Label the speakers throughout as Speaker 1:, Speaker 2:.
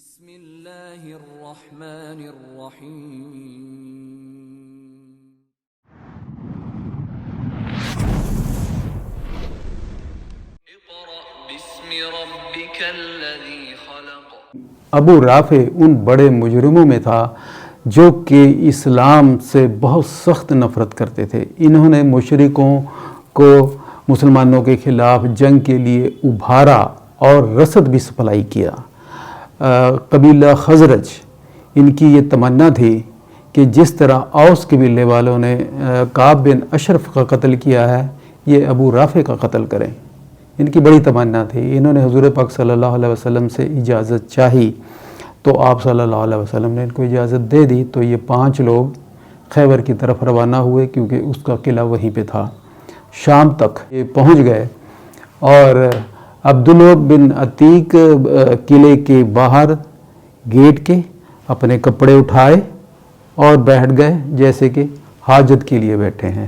Speaker 1: بسم اللہ الرحمن الرحیم اقرأ باسم ربک الذی خلق۔
Speaker 2: ابو رافع ان بڑے مجرموں میں تھا جو کہ اسلام سے بہت سخت نفرت کرتے تھے۔ انہوں نے مشرکوں کو مسلمانوں کے خلاف جنگ کے لیے ابھارا اور رسد بھی سپلائی کیا۔ قبیلہ خزرج ان کی یہ تمنا تھی کہ جس طرح اوس قبیلے والوں نے کعب بن اشرف کا قتل کیا ہے، یہ ابو رافع کا قتل کریں۔ ان کی بڑی تمنا تھی۔ انہوں نے حضور پاک صلی اللہ علیہ وسلم سے اجازت چاہی تو آپ صلی اللہ علیہ وسلم نے ان کو اجازت دے دی، تو یہ 5 لوگ خیبر کی طرف روانہ ہوئے کیونکہ اس کا قلعہ وہیں پہ تھا۔ شام تک یہ پہنچ گئے اور عبداللہ بن عتیق قلعے کے باہر گیٹ کے اپنے کپڑے اٹھائے اور بیٹھ گئے جیسے کہ حاجت کے لیے بیٹھے ہیں۔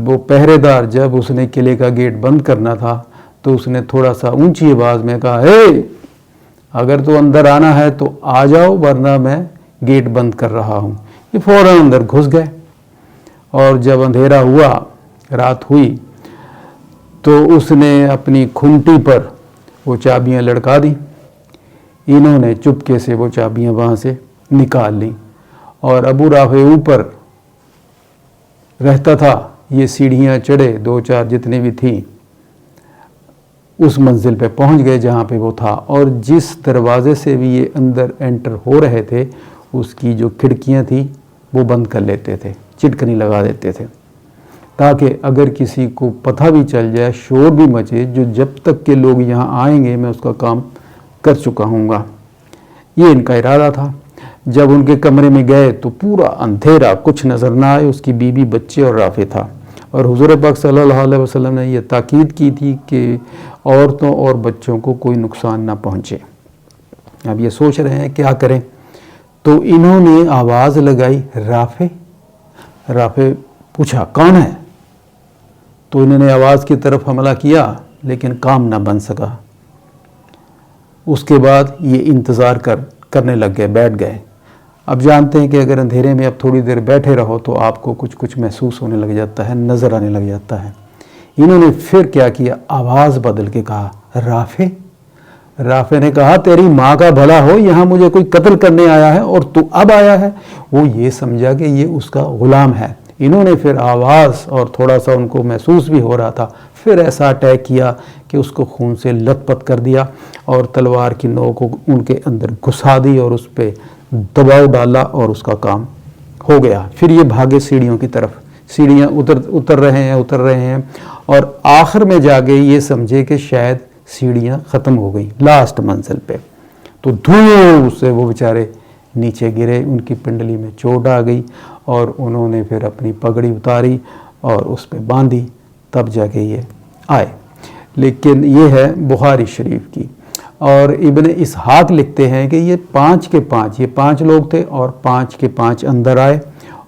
Speaker 2: وہ پہرے دار جب اس نے قلعے کا گیٹ بند کرنا تھا تو اس نے تھوڑا سا اونچی آواز میں کہا، اے اگر تو اندر آنا ہے تو آ جاؤ ورنہ میں گیٹ بند کر رہا ہوں۔ یہ فوراً اندر گھس گئے اور جب اندھیرا ہوا، رات ہوئی، تو اس نے اپنی کھنٹی پر وہ چابیاں لڑکا دیں۔ انہوں نے چپکے سے وہ چابیاں وہاں سے نکال لیں اور ابو رافع اوپر رہتا تھا، یہ سیڑھیاں چڑھے 2-4 جتنے بھی تھیں، اس منزل پہ پہنچ گئے جہاں پہ وہ تھا، اور جس دروازے سے بھی یہ اندر انٹر ہو رہے تھے اس کی جو کھڑکیاں تھیں وہ بند کر لیتے تھے، چٹکنی لگا دیتے تھے تاکہ اگر کسی کو پتہ بھی چل جائے، شور بھی مچے، جو جب تک کہ لوگ یہاں آئیں گے میں اس کا کام کر چکا ہوں گا۔ یہ ان کا ارادہ تھا۔ جب ان کے کمرے میں گئے تو پورا اندھیرا، کچھ نظر نہ آئے، اس کی بیوی، بچے اور رافع تھا، اور حضور پاک صلی اللہ علیہ وسلم نے یہ تاکید کی تھی کہ عورتوں اور بچوں کو کوئی نقصان نہ پہنچے۔ اب یہ سوچ رہے ہیں کیا کریں، تو انہوں نے آواز لگائی، رافع۔ رافع پوچھا کون ہے، تو انہوں نے آواز کی طرف حملہ کیا لیکن کام نہ بن سکا۔ اس کے بعد یہ انتظار کرنے لگ گئے، بیٹھ گئے۔ اب جانتے ہیں کہ اگر اندھیرے میں اب تھوڑی دیر بیٹھے رہو تو آپ کو کچھ محسوس ہونے لگ جاتا ہے، نظر آنے لگ جاتا ہے۔ انہوں نے پھر کیا کیا، آواز بدل کے کہا، رافع۔ رافع نے کہا، تیری ماں کا بھلا ہو، یہاں مجھے کوئی قتل کرنے آیا ہے اور تو اب آیا ہے۔ وہ یہ سمجھا کہ یہ اس کا غلام ہے۔ انہوں نے پھر آواز، اور تھوڑا سا ان کو محسوس بھی ہو رہا تھا، پھر ایسا اٹیک کیا کہ اس کو خون سے لت پت کر دیا اور تلوار کی نوک کو ان کے اندر گھسا دی اور اس پہ دباؤ ڈالا اور اس کا کام ہو گیا۔ پھر یہ بھاگے سیڑھیوں کی طرف، سیڑھیاں اتر رہے ہیں اور آخر میں جا گئے یہ سمجھے کہ شاید سیڑھیاں ختم ہو گئیں لاسٹ منزل پہ، تو دھوم سے وہ بیچارے نیچے گرے، ان کی پنڈلی میں چوٹ آ گئی اور انہوں نے پھر اپنی پگڑی اتاری اور اس پہ باندھی، تب جا کے یہ آئے۔ لیکن یہ ہے بخاری شریف کی، اور ابن اسحاق لکھتے ہیں کہ یہ 5 کے 5، یہ 5 لوگ تھے اور 5 کے 5 اندر آئے،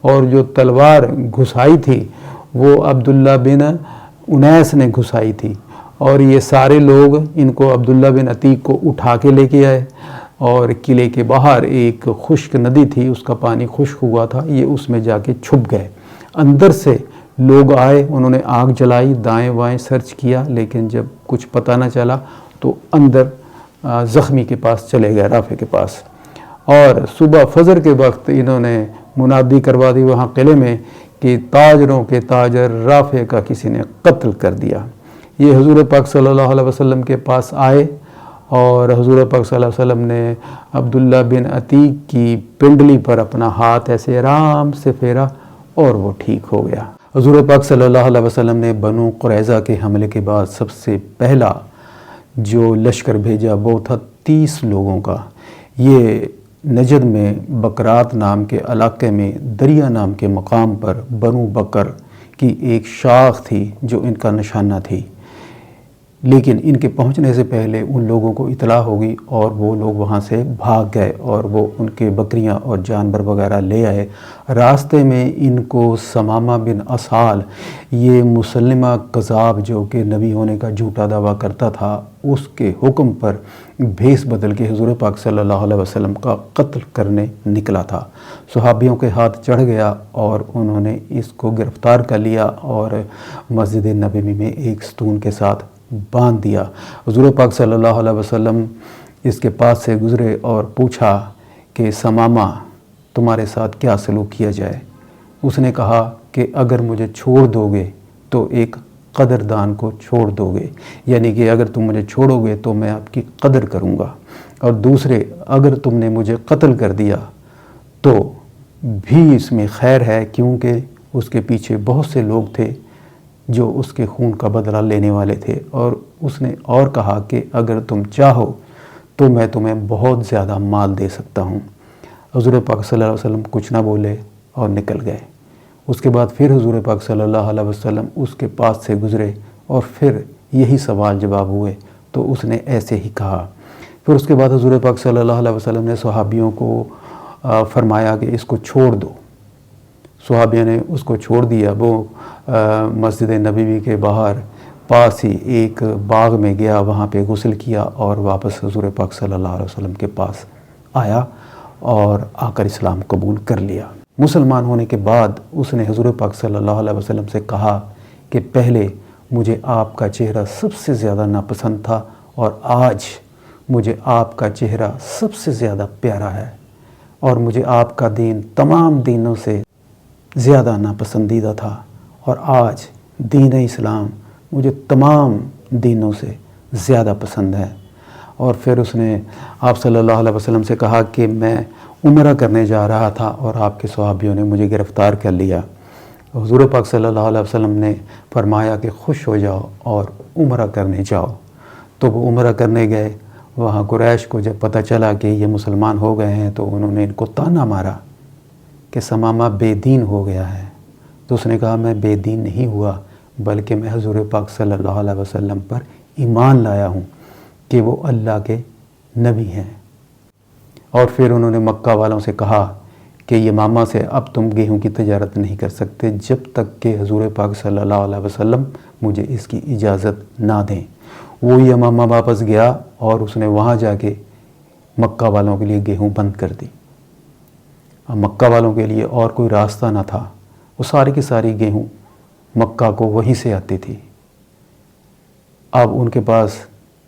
Speaker 2: اور جو تلوار گھسائی تھی وہ عبداللہ بن انیس نے گھسائی تھی، اور یہ سارے لوگ ان کو عبداللہ بن عتیق کو اٹھا کے لے کے آئے، اور قلعے کے باہر ایک خشک ندی تھی، اس کا پانی خشک ہوا تھا، یہ اس میں جا کے چھپ گئے۔ اندر سے لوگ آئے، انہوں نے آگ جلائی، دائیں بائیں سرچ کیا، لیکن جب کچھ پتہ نہ چلا تو اندر زخمی کے پاس چلے گئے، رافع کے پاس، اور صبح فجر کے وقت انہوں نے منادی کروا دی وہاں قلعے میں کہ تاجروں کے تاجر رافع کا کسی نے قتل کر دیا۔ یہ حضور پاک صلی اللہ علیہ وسلم کے پاس آئے اور حضور پاک صلی اللہ علیہ وسلم نے عبداللہ بن عتیق کی پنڈلی پر اپنا ہاتھ ایسے آرام سے پھیرا اور وہ ٹھیک ہو گیا۔ حضور پاک صلی اللہ علیہ وسلم نے بنو قریظہ کے حملے کے بعد سب سے پہلا جو لشکر بھیجا وہ تھا 30 لوگوں کا۔ یہ نجد میں بکرات نام کے علاقے میں دریا نام کے مقام پر بنو بکر کی ایک شاخ تھی جو ان کا نشانہ تھی، لیکن ان کے پہنچنے سے پہلے ان لوگوں کو اطلاع ہوگی اور وہ لوگ وہاں سے بھاگ گئے اور وہ ان کے بکریاں اور جانور وغیرہ لے آئے۔ راستے میں ان کو سمامہ بن اسال، یہ مسلمہ کذاب جو کہ نبی ہونے کا جھوٹا دعویٰ کرتا تھا، اس کے حکم پر بھیس بدل کے حضور پاک صلی اللہ علیہ وسلم کا قتل کرنے نکلا تھا۔ صحابیوں کے ہاتھ چڑھ گیا اور انہوں نے اس کو گرفتار کر لیا اور مسجد نبوی میں ایک ستون کے ساتھ باندھ دیا۔ حضور پاک صلی اللہ علیہ وسلم اس کے پاس سے گزرے اور پوچھا کہ ثمامہ تمہارے ساتھ کیا سلوک کیا جائے؟ اس نے کہا کہ اگر مجھے چھوڑ دو گے تو ایک قدردان کو چھوڑ دو گے، یعنی کہ اگر تم مجھے چھوڑو گے تو میں آپ کی قدر کروں گا، اور دوسرے اگر تم نے مجھے قتل کر دیا تو بھی اس میں خیر ہے، کیونکہ اس کے پیچھے بہت سے لوگ تھے جو اس کے خون کا بدلہ لینے والے تھے۔ اور اس نے اور کہا کہ اگر تم چاہو تو میں تمہیں بہت زیادہ مال دے سکتا ہوں۔ حضور پاک صلی اللہ علیہ وسلم کچھ نہ بولے اور نکل گئے۔ اس کے بعد پھر حضور پاک صلی اللہ علیہ وسلم اس کے پاس سے گزرے اور پھر یہی سوال جواب ہوئے تو اس نے ایسے ہی کہا۔ پھر اس کے بعد حضور پاک صلی اللہ علیہ وسلم نے صحابیوں کو فرمایا کہ اس کو چھوڑ دو۔ صحابیوں نے اس کو چھوڑ دیا۔ وہ مسجد نبوی کے باہر پاس ہی ایک باغ میں گیا، وہاں پہ غسل کیا اور واپس حضور پاک صلی اللہ علیہ وسلم کے پاس آیا اور آ کر اسلام قبول کر لیا۔ مسلمان ہونے کے بعد اس نے حضور پاک صلی اللہ علیہ وسلم سے کہا کہ پہلے مجھے آپ کا چہرہ سب سے زیادہ ناپسند تھا اور آج مجھے آپ کا چہرہ سب سے زیادہ پیارا ہے، اور مجھے آپ کا دین تمام دینوں سے زیادہ ناپسندیدہ تھا، اور آج دین اسلام مجھے تمام دینوں سے زیادہ پسند ہے۔ اور پھر اس نے آپ صلی اللہ علیہ وسلم سے کہا کہ میں عمرہ کرنے جا رہا تھا اور آپ کے صحابیوں نے مجھے گرفتار کر لیا۔ حضور پاک صلی اللہ علیہ وسلم نے فرمایا کہ خوش ہو جاؤ اور عمرہ کرنے جاؤ۔ تو وہ عمرہ کرنے گئے۔ وہاں قریش کو جب پتہ چلا کہ یہ مسلمان ہو گئے ہیں تو انہوں نے ان کو طعنہ مارا کہ ثمامہ بے دین ہو گیا ہے۔ تو اس نے کہا میں بے دین نہیں ہوا، بلکہ میں حضور پاک صلی اللہ علیہ وسلم پر ایمان لایا ہوں کہ وہ اللہ کے نبی ہیں۔ اور پھر انہوں نے مکہ والوں سے کہا کہ یمامہ سے اب تم گیہوں کی تجارت نہیں کر سکتے جب تک کہ حضور پاک صلی اللہ علیہ وسلم مجھے اس کی اجازت نہ دیں۔ وہ یمامہ واپس گیا اور اس نے وہاں جا کے مکہ والوں کے لیے گیہوں بند کر دی۔ اب مکہ والوں کے لیے اور کوئی راستہ نہ تھا، وہ ساری کی ساری گیہوں مکہ کو وہیں سے آتی تھی۔ اب ان کے پاس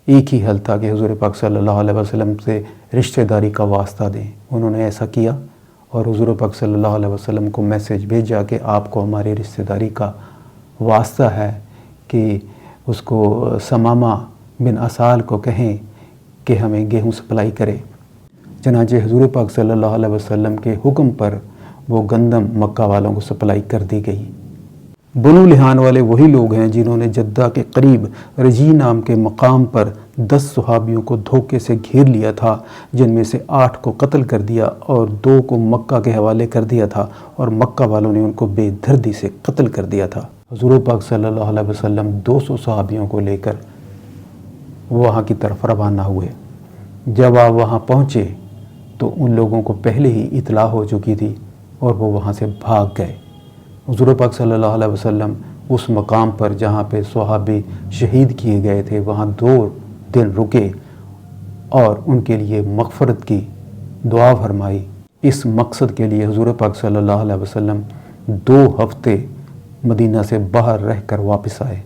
Speaker 2: ایک ہی حل تھا کہ حضور پاک صلی اللہ علیہ وسلم سے رشتہ داری کا واسطہ دیں۔ انہوں نے ایسا کیا اور حضور پاک صلی اللہ علیہ وسلم کو میسیج بھیجا کہ آپ کو ہماری رشتہ داری کا واسطہ ہے کہ اس کو ثمامہ بن اسال کو کہیں کہ ہمیں گیہوں سپلائی کرے۔ چنانچہ حضور پاک صلی اللہ علیہ وسلم کے حکم پر وہ گندم مکہ والوں کو سپلائی کر دی گئی۔ بنو لحان والے وہی لوگ ہیں جنہوں نے جدہ کے قریب رجی نام کے مقام پر 10 صحابیوں کو دھوکے سے گھیر لیا تھا، جن میں سے 8 کو قتل کر دیا اور 2 کو مکہ کے حوالے کر دیا تھا، اور مکہ والوں نے ان کو بے دردی سے قتل کر دیا تھا۔ حضور پاک صلی اللہ علیہ وسلم 200 صحابیوں کو لے کر وہاں کی طرف روانہ ہوئے۔ جب آپ وہاں پہنچے تو ان لوگوں کو پہلے ہی اطلاع ہو چکی تھی اور وہ وہاں سے بھاگ گئے۔ حضور پاک صلی اللہ علیہ وسلم اس مقام پر جہاں پہ صحابی شہید کیے گئے تھے وہاں 2 دن رکے اور ان کے لیے مغفرت کی دعا فرمائی۔ اس مقصد کے لیے حضور پاک صلی اللہ علیہ وسلم 2 ہفتے مدینہ سے باہر رہ کر واپس آئے۔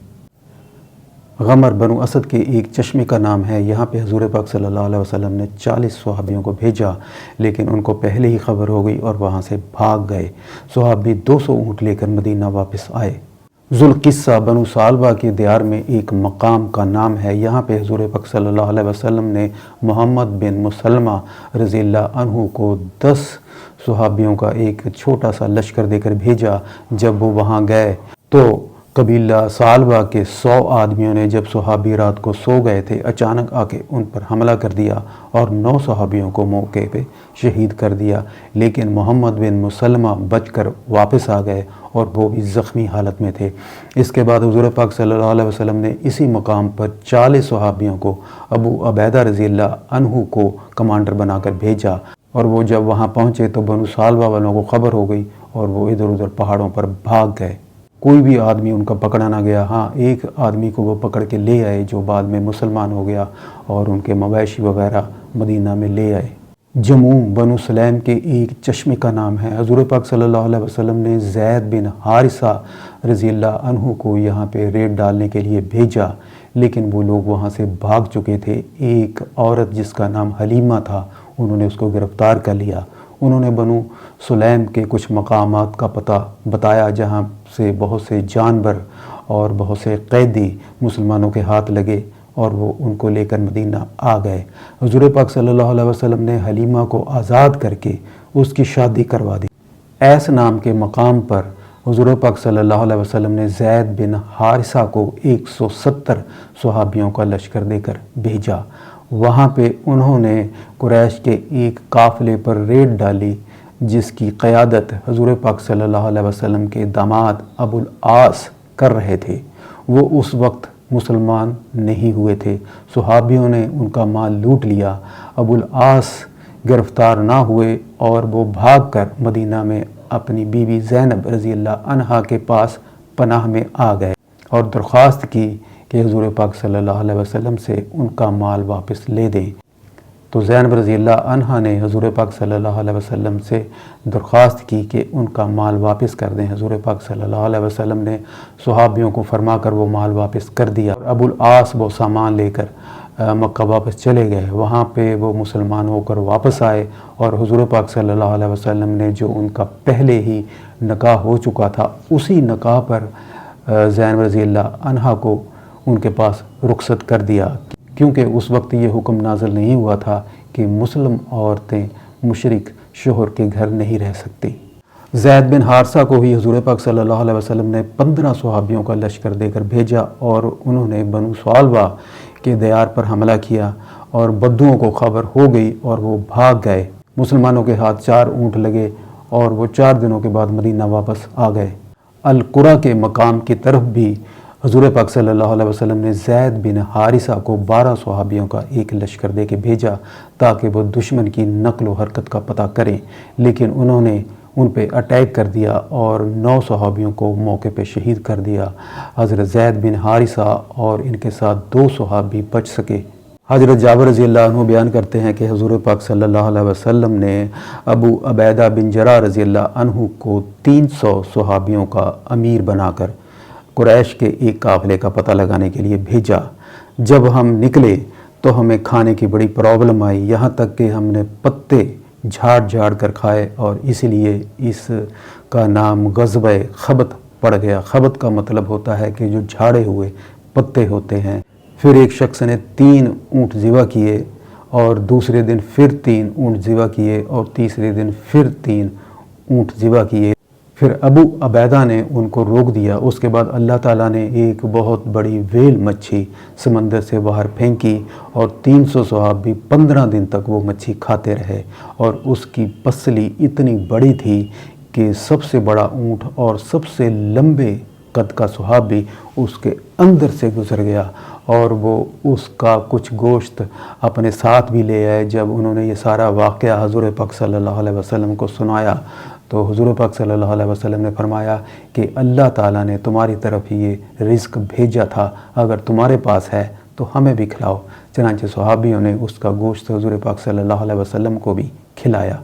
Speaker 2: غمر بنو اسد کے ایک چشمے کا نام ہے، یہاں پہ حضور پاک صلی اللہ علیہ وسلم نے 40 صحابیوں کو بھیجا، لیکن ان کو پہلے ہی خبر ہو گئی اور وہاں سے بھاگ گئے۔ صحابی 200 اونٹ لے کر مدینہ واپس آئے۔ ذوالقصہ بنو ثعلبہ کے دیار میں ایک مقام کا نام ہے، یہاں پہ حضور پاک صلی اللہ علیہ وسلم نے محمد بن مسلمہ رضی اللہ عنہ کو 10 صحابیوں کا ایک چھوٹا سا لشکر دے کر بھیجا۔ جب وہ وہاں گئے تو قبیلہ ثعلبہ کے 100 آدمیوں نے جب صحابی رات کو سو گئے تھے اچانک آ کے ان پر حملہ کر دیا اور 9 صحابیوں کو موقع پہ شہید کر دیا، لیکن محمد بن مسلمہ بچ کر واپس آ گئے اور وہ بھی زخمی حالت میں تھے۔ اس کے بعد حضور پاک صلی اللہ علیہ وسلم نے اسی مقام پر 40 صحابیوں کو ابو عبیدہ رضی اللہ عنہ کو کمانڈر بنا کر بھیجا، اور وہ جب وہاں پہنچے تو بنو ثعلبہ والوں کو خبر ہو گئی اور وہ ادھر ادھر پہاڑوں پر بھاگ گئے۔ کوئی بھی آدمی ان کا پکڑا نہ گیا۔ ہاں، ایک آدمی کو وہ پکڑ کے لے آئے جو بعد میں مسلمان ہو گیا، اور ان کے مویشی وغیرہ مدینہ میں لے آئے۔ جموم بنو سلیم کے ایک چشمے کا نام ہے۔ حضور پاک صلی اللہ علیہ وسلم نے زید بن حارثہ رضی اللہ عنہ کو یہاں پہ ریڈ ڈالنے کے لیے بھیجا، لیکن وہ لوگ وہاں سے بھاگ چکے تھے۔ ایک عورت جس کا نام حلیمہ تھا، انہوں نے اس کو گرفتار کر لیا۔ انہوں نے بنو سلیم کے کچھ مقامات کا پتہ بتایا جہاں سے بہت سے جانور اور بہت سے قیدی مسلمانوں کے ہاتھ لگے، اور وہ ان کو لے کر مدینہ آ گئے۔ حضور پاک صلی اللہ علیہ وسلم نے حلیمہ کو آزاد کر کے اس کی شادی کروا دی۔ ایس نام کے مقام پر حضور پاک صلی اللہ علیہ وسلم نے زید بن حارثہ کو 170 صحابیوں کا لشکر دے کر بھیجا۔ وہاں پہ انہوں نے قریش کے ایک قافلے پر ریڈ ڈالی جس کی قیادت حضور پاک صلی اللہ علیہ وسلم کے داماد ابو العاص کر رہے تھے۔ وہ اس وقت مسلمان نہیں ہوئے تھے۔ صحابیوں نے ان کا مال لوٹ لیا۔ ابو العاص گرفتار نہ ہوئے اور وہ بھاگ کر مدینہ میں اپنی بیوی زینب رضی اللہ عنہا کے پاس پناہ میں آ گئے اور درخواست کی کہ حضور پاک صلی اللہ علیہ وسلم سے ان کا مال واپس لے دیں۔ تو زینب رضی اللہ عنہا نے حضور پاک صلی اللہ علیہ وسلم سے درخواست کی کہ ان کا مال واپس کر دیں۔ حضور پاک صلی اللہ علیہ وسلم نے صحابیوں کو فرما کر وہ مال واپس کر دیا۔ ابو العاص وہ سامان لے کر مکہ واپس چلے گئے۔ وہاں پہ وہ مسلمان ہو کر واپس آئے، اور حضور پاک صلی اللہ علیہ وسلم نے جو ان کا پہلے ہی نکاح ہو چکا تھا، اسی نکاح پر زینب رضی اللہ عنہا کو ان کے پاس رخصت کر دیا، کیونکہ اس وقت یہ حکم نازل نہیں ہوا تھا کہ مسلم عورتیں مشرک شوہر کے گھر نہیں رہ سکتی۔ زید بن حارثہ کو ہی حضور پاک صلی اللہ علیہ وسلم نے 15 صحابیوں کا لشکر دے کر بھیجا، اور انہوں نے بنو سالبہ کے دیار پر حملہ کیا، اور بدوؤں کو خبر ہو گئی اور وہ بھاگ گئے۔ مسلمانوں کے ہاتھ 4 اونٹ لگے اور وہ 4 دنوں کے بعد مدینہ واپس آ گئے۔ القرہ کے مقام کی طرف بھی حضور پاک صلی اللہ علیہ وسلم نے زید بن حارثہ کو 12 صحابیوں کا ایک لشکر دے کے بھیجا تاکہ وہ دشمن کی نقل و حرکت کا پتہ کریں، لیکن انہوں نے ان پہ اٹیک کر دیا اور 9 صحابیوں کو موقع پہ شہید کر دیا۔ حضرت زید بن حارثہ اور ان کے ساتھ 2 صحابی بچ سکے۔ حضرت جابر رضی اللہ عنہ بیان کرتے ہیں کہ حضور پاک صلی اللہ علیہ وسلم نے ابو عبیدہ بن جراح رضی اللہ عنہ کو 300 صحابیوں کا امیر بنا کر قریش کے ایک قافلے کا پتہ لگانے کے لیے بھیجا۔ جب ہم نکلے تو ہمیں کھانے کی بڑی پرابلم آئی، یہاں تک کہ ہم نے پتے جھاڑ جھاڑ کر کھائے، اور اس لیے اس کا نام غزوہ خبت پڑ گیا۔ خبت کا مطلب ہوتا ہے کہ جو جھاڑے ہوئے پتے ہوتے ہیں۔ پھر ایک شخص نے 3 اونٹ ذبح کیے، اور دوسرے دن پھر 3 اونٹ ذبح کیے، اور تیسرے دن پھر 3 اونٹ ذبح کیے۔ پھر ابو عبیدہ نے ان کو روک دیا۔ اس کے بعد اللہ تعالیٰ نے ایک بہت بڑی ویل مچھی سمندر سے باہر پھینکی، اور 300 صحابی 15 دن تک وہ مچھی کھاتے رہے، اور اس کی پسلی اتنی بڑی تھی کہ سب سے بڑا اونٹ اور سب سے لمبے قد کا صحابی اس کے اندر سے گزر گیا، اور وہ اس کا کچھ گوشت اپنے ساتھ بھی لے آئے۔ جب انہوں نے یہ سارا واقعہ حضور پاک صلی اللہ علیہ وسلم کو سنایا تو حضور پاک صلی اللہ علیہ وسلم نے فرمایا کہ اللہ تعالیٰ نے تمہاری طرف یہ رزق بھیجا تھا، اگر تمہارے پاس ہے تو ہمیں بھی کھلاؤ۔ چنانچہ صحابیوں نے اس کا گوشت حضور پاک صلی اللہ علیہ وسلم کو بھی کھلایا۔